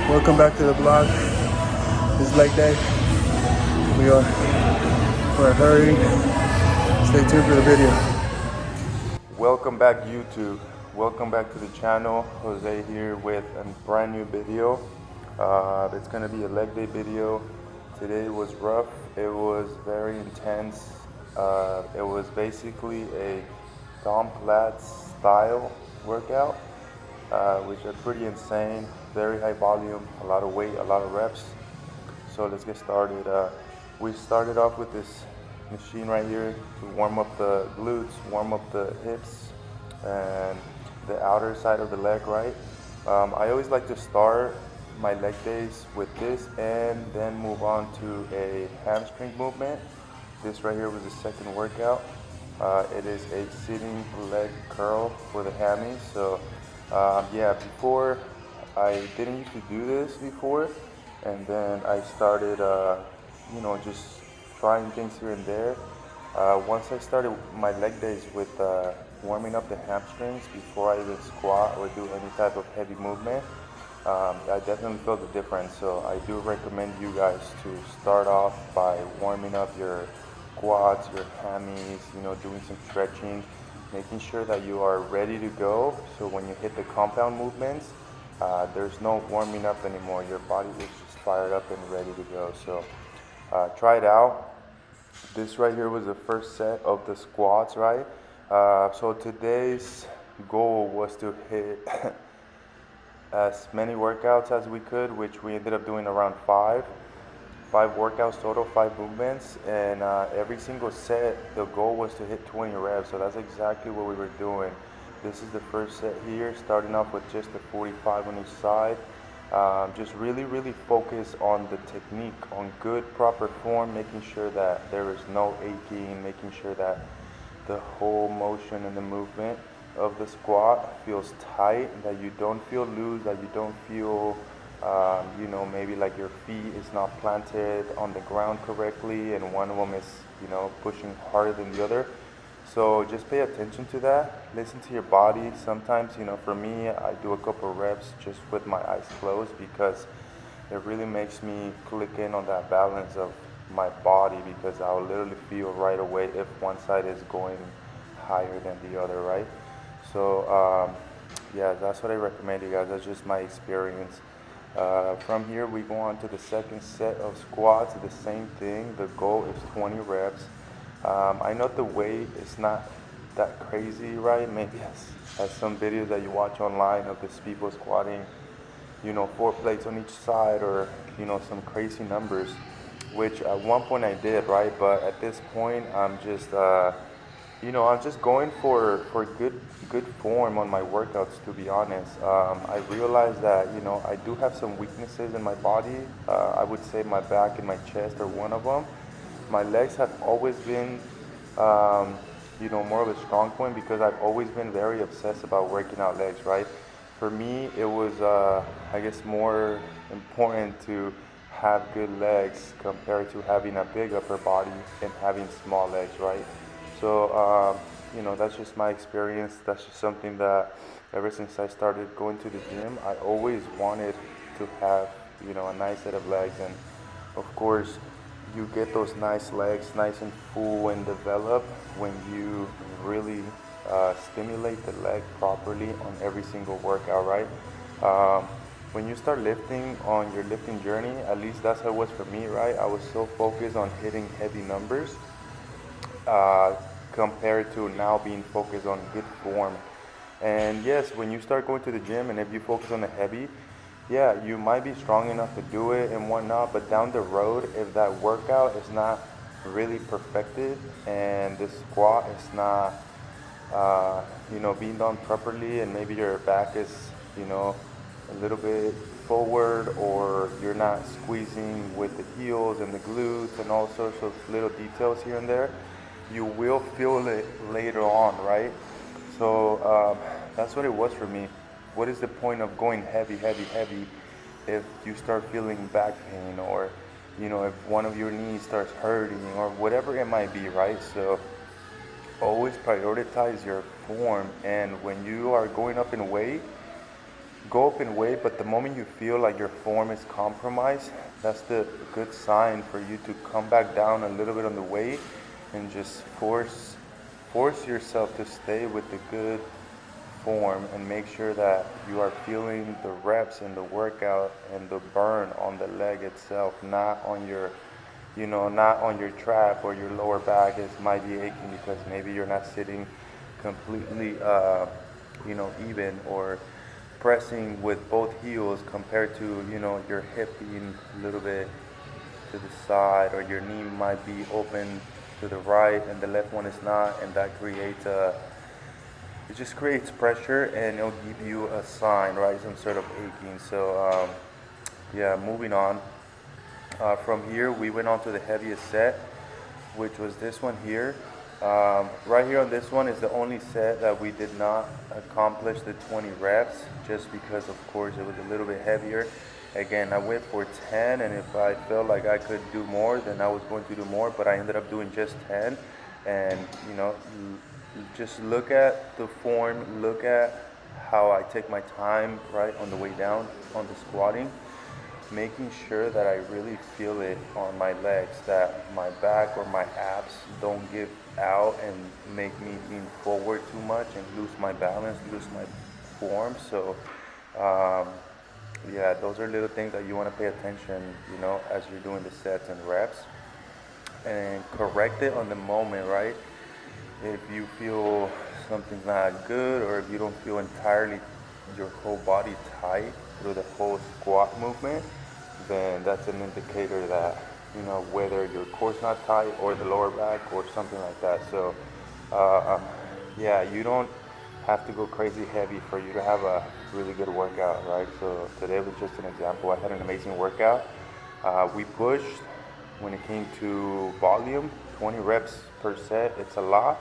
Welcome back to the vlog. It's leg day. We're hurrying. Stay tuned for the video. Welcome back YouTube. Welcome back to the channel. Jose here with a brand new video. It's gonna be a leg day video. Today was rough. It was very intense. It was basically a Dom Platz style workout, which are pretty insane. Very high volume, a lot of weight, a lot of reps. So let's get started. We started off with this machine right here to warm up the glutes, warm up the hips, and the outer side of the leg, right? I always like to start my leg days with this and then move on to a hamstring movement. This right here was the second workout. It is a sitting leg curl for the hammies. So yeah, before I didn't used to do this before, and then I started, just trying things here and there. Once I started my leg days with warming up the hamstrings before I even squat or do any type of heavy movement, I definitely felt the difference. So I do recommend you guys to start off by warming up your quads, your hammies, doing some stretching, making sure that you are ready to go. So when you hit the compound movements, there's no warming up anymore. Your body is just fired up and ready to go. So try it out. This right here was the first set of the squats, right? So today's goal was to hit as many workouts as we could, which we ended up doing around five workouts total, 5 movements, and every single set the goal was to hit 20 reps. So that's exactly what we were doing. This is the first set here, starting off with just the 45 on each side. Just really focus on the technique, on good proper form, making sure that there is no aching, making sure that the whole motion and the movement of the squat feels tight, that you don't feel loose, that you don't feel maybe like your feet is not planted on the ground correctly and one of them is pushing harder than the other. So just pay attention to that, listen to your body. Sometimes, for me, I do a couple reps just with my eyes closed because it really makes me click in on that balance of my body, because I'll literally feel right away if one side is going higher than the other, right? So yeah, that's what I recommend you guys. That's just my experience. From here, we go on to the second set of squats. The same thing. The goal is 20 reps. I know the weight is not that crazy, right? Maybe as some videos that you watch online of these people squatting, 4 plates on each side, or some crazy numbers, which at one point I did, right? But at this point, I'm just I'm just going for good form on my workouts, to be honest. I realized that I do have some weaknesses in my body. I would say my back and my chest are one of them. My legs have always been more of a strong point, because I've always been very obsessed about working out legs, right? For me, it was I guess more important to have good legs compared to having a big upper body and having small legs, right? So that's just my experience. That's just something that ever since I started going to the gym, I always wanted to have a nice set of legs. And of course, you get those nice legs, nice and full and developed, when you really stimulate the leg properly on every single workout, right? When you start lifting on your lifting journey, at least that's how it was for me, right? I was so focused on hitting heavy numbers compared to now being focused on good form. And yes, when you start going to the gym and if you focus on the heavy, yeah, you might be strong enough to do it and whatnot, but down the road, if that workout is not really perfected and the squat is not, being done properly, and maybe your back is, a little bit forward, or you're not squeezing with the heels and the glutes and all sorts of little details here and there, you will feel it later on, right? So that's what it was for me. What is the point of going heavy if you start feeling back pain, or if one of your knees starts hurting, or whatever it might be, right? So always prioritize your form, and when you are going up in weight, go up in weight, but the moment you feel like your form is compromised, that's the good sign for you to come back down a little bit on the weight and just force yourself to stay with the good form and make sure that you are feeling the reps and the workout and the burn on the leg itself, not on your not on your trap or your lower back. It might be aching because maybe you're not sitting completely even, or pressing with both heels compared to your hip being a little bit to the side, or your knee might be open to the right and the left one is not, and that creates it just creates pressure, and it'll give you a sign, right? Some sort of aching. So yeah, moving on. From here we went on to the heaviest set, which was this one here. Right here on this one is the only set that we did not accomplish the 20 reps, just because of course it was a little bit heavier. Again, I went for 10, and if I felt like I could do more, then I was going to do more, but I ended up doing just 10. And just look at the form, look at how I take my time right on the way down on the squatting, making sure that I really feel it on my legs, that my back or my abs don't give out and make me lean forward too much and lose my balance, lose my form. So yeah, those are little things that you want to pay attention, as you're doing the sets and reps, and correct it on the moment, right? If you feel something's not good, or if you don't feel entirely your whole body tight through the whole squat movement, then that's an indicator that whether your core's not tight or the lower back or something like that. So yeah, you don't have to go crazy heavy for you to have a really good workout, right? So today was just an example. I had an amazing workout. We pushed, when it came to volume, 20 reps per set. It's a lot.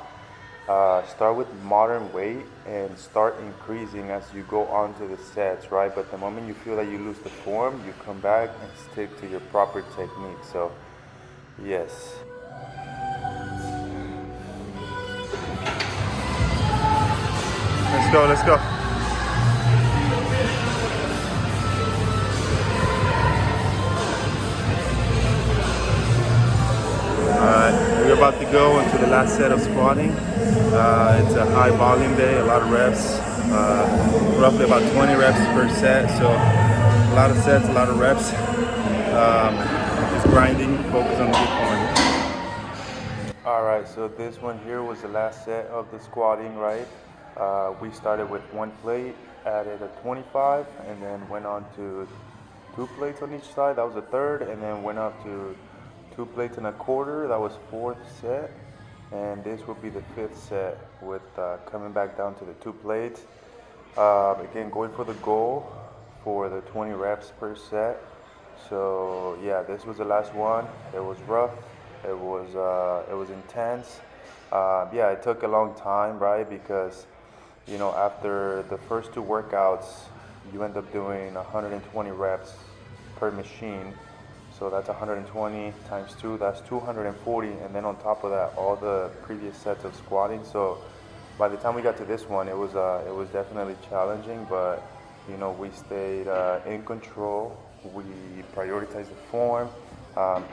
Start with modern weight and start increasing as you go on to the sets, right? But the moment you feel that you lose the form, you come back and stick to your proper technique. So yes. Let's go. We're about to go into the last set of squatting. It's a high volume day, a lot of reps, roughly about 20 reps per set. So a lot of sets, a lot of reps. Just grinding, focus on the good form. All right, so this one here was the last set of the squatting, right? We started with one plate, added a 25, and then went on to 2 plates on each side. That was the third, and then went up to 2 plates and a quarter. That was 4th set, and this will be the 5th set with coming back down to the 2 plates. Again, going for the goal for the 20 reps per set. So yeah, this was the last one. It was rough. It was intense. Yeah, it took a long time, right? Because after the first 2 workouts, you end up doing 120 reps per machine. So that's 120 times 2, that's 240, and then on top of that, all the previous sets of squatting. So by the time we got to this one, it was definitely challenging, but we stayed in control. We prioritized the form,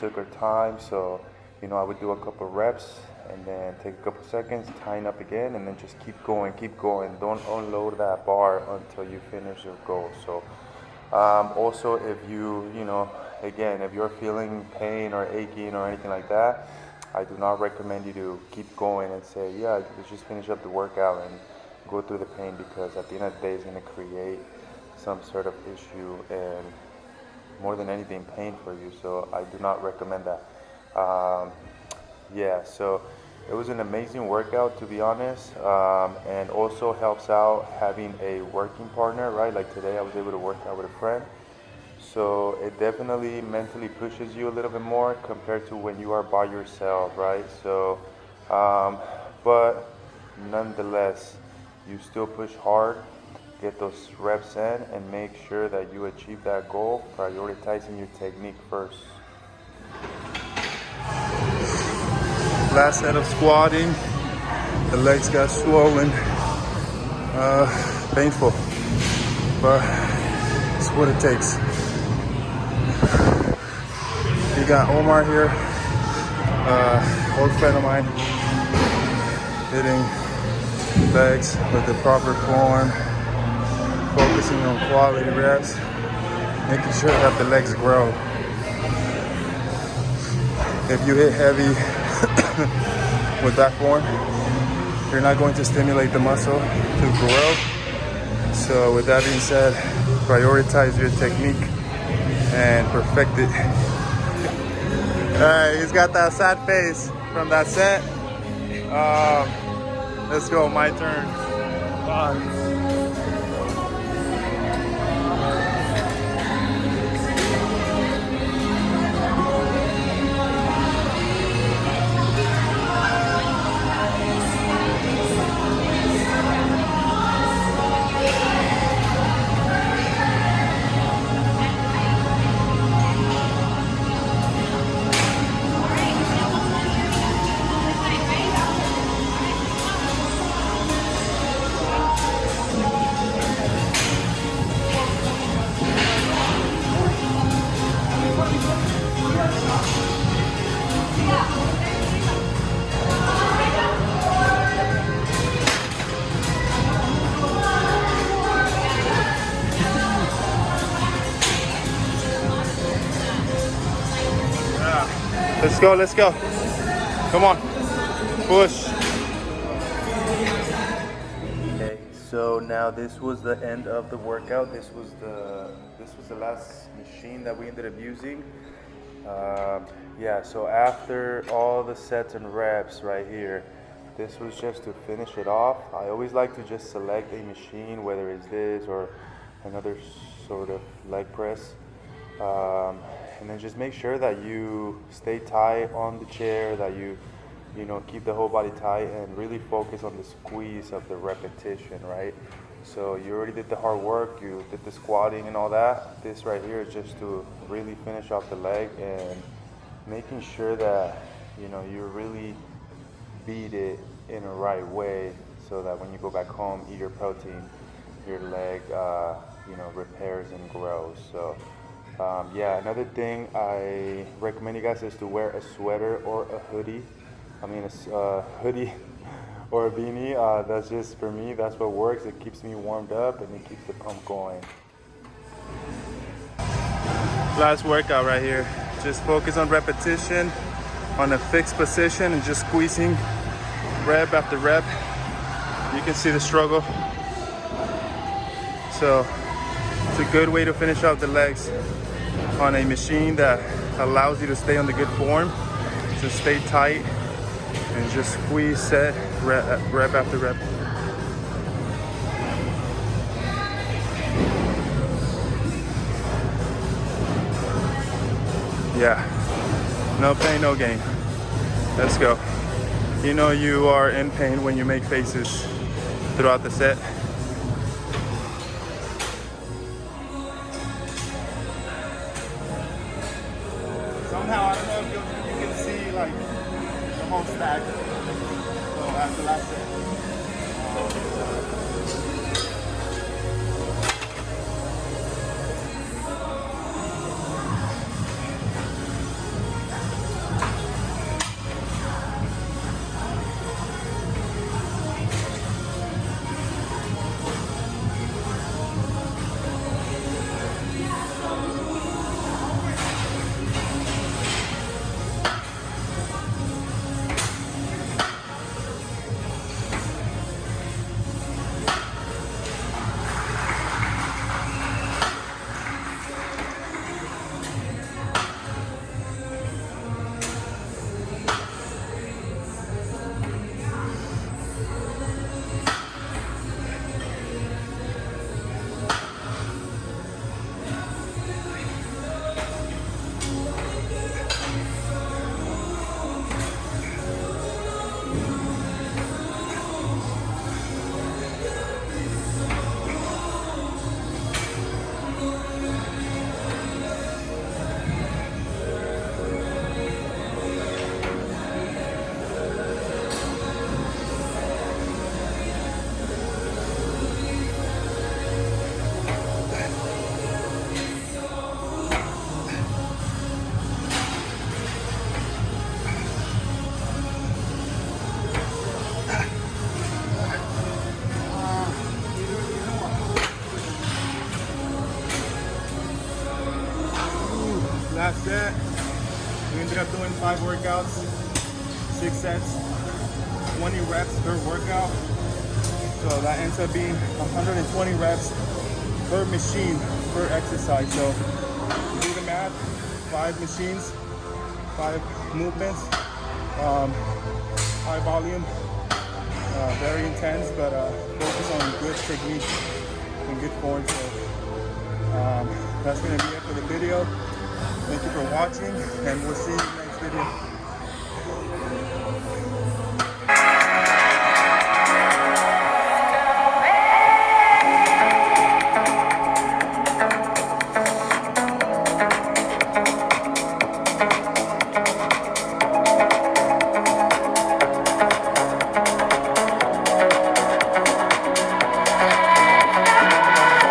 took our time. So I would do a couple reps and then take a couple seconds, tighten up again, and then just keep going. Don't unload that bar until you finish your goal. So also, if again, if you're feeling pain or aching or anything like that, I do not recommend you to keep going and say, yeah, let's just finish up the workout and go through the pain, because at the end of the day, it's going to create some sort of issue and more than anything, pain for you. So I do not recommend that. Yeah, so it was an amazing workout, to be honest, and also helps out having a working partner, right? Like today I was able to work out with a friend. So it definitely mentally pushes you a little bit more compared to when you are by yourself, right? So, but nonetheless, you still push hard, get those reps in, and make sure that you achieve that goal, prioritizing your technique first. Last set of squatting, the legs got swollen, painful, but It's what it takes. You got Omar here, old friend of mine, hitting legs with the proper form, focusing on quality reps, making sure that the legs grow. If you hit heavy with that form, you're not going to stimulate the muscle to grow. So with that being said, prioritize your technique and perfect it. Alright, he's got that sad face from that set. Let's go, my turn. Let's go, let's go. Come on, push. Okay, so now this was the end of the workout. This was the last machine that we ended up using. Yeah, so after all the sets and reps right here, this was just to finish it off. I always like to just select a machine, whether it's this or another sort of leg press. And then just make sure that you stay tight on the chair, that you keep the whole body tight and really focus on the squeeze of the repetition, right? So you already did the hard work, you did the squatting and all that. This right here is just to really finish off the leg and making sure that you really beat it in a right way, so that when you go back home, eat your protein, your leg repairs and grows. So yeah, another thing I recommend you guys is to wear a sweater or a hoodie. I mean a hoodie or a beanie. That's just, for me, that's what works. It keeps me warmed up and it keeps the pump going. Last workout right here. Just focus on repetition, on a fixed position, and just squeezing rep after rep. You can see the struggle. So it's a good way to finish off the legs on a machine that allows you to stay on the good form, to stay tight and just squeeze set rep after rep. Yeah, no pain, no gain. Let's go. You know you are in pain when you make faces throughout the set. Somehow, I don't know if you can see like the whole stack. So that's the last set. last set, we ended up doing 5 workouts, 6 sets, 20 reps per workout. So that ends up being 120 reps per machine per exercise. So do the math, 5 machines, 5 movements, high volume, very intense, but focus on good technique and good form. So that's gonna be it for the video. Thank you for watching, and we'll see you in the next video.